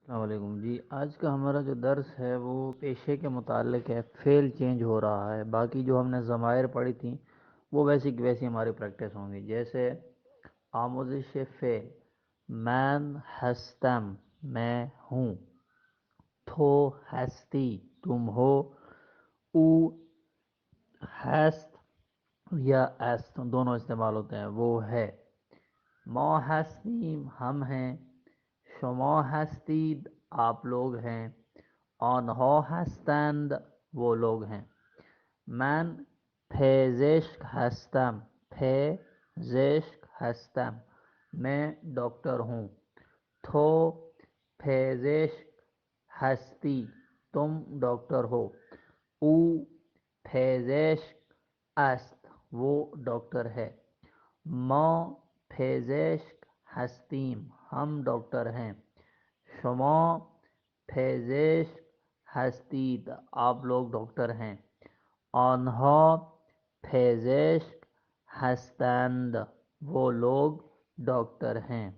السلام علیکم جی، آج کا ہمارا جو درس ہے وہ پیشے کے متعلق ہے. فعل چینج ہو رہا ہے. باقی جو ہم نے ضمائر پڑھی تھیں وہ ویسی کی ویسی ہماری پریکٹس ہوں گی. جیسے آموزش فعل، مین ہستم میں ہوں، تھو ہستی تم ہو، او ہست یا ایست دونوں استعمال ہوتے ہیں وہ ہے. ما ہستیم ہم ہیں، شما ہستید آپ لوگ ہیں، آنها هستند وہ لوگ ہیں. من پزشک هستم پزشک هستم میں ڈاکٹر ہوں. تو پزشک ہستی تم ڈاکٹر ہو. او پزشک است وہ ڈاکٹر ہے. ما پزشک هستیم ہم ڈاکٹر ہیں. شما پزشک هستید آپ لوگ ڈاکٹر ہیں. آنها پزشک هستند وہ لوگ ڈاکٹر ہیں.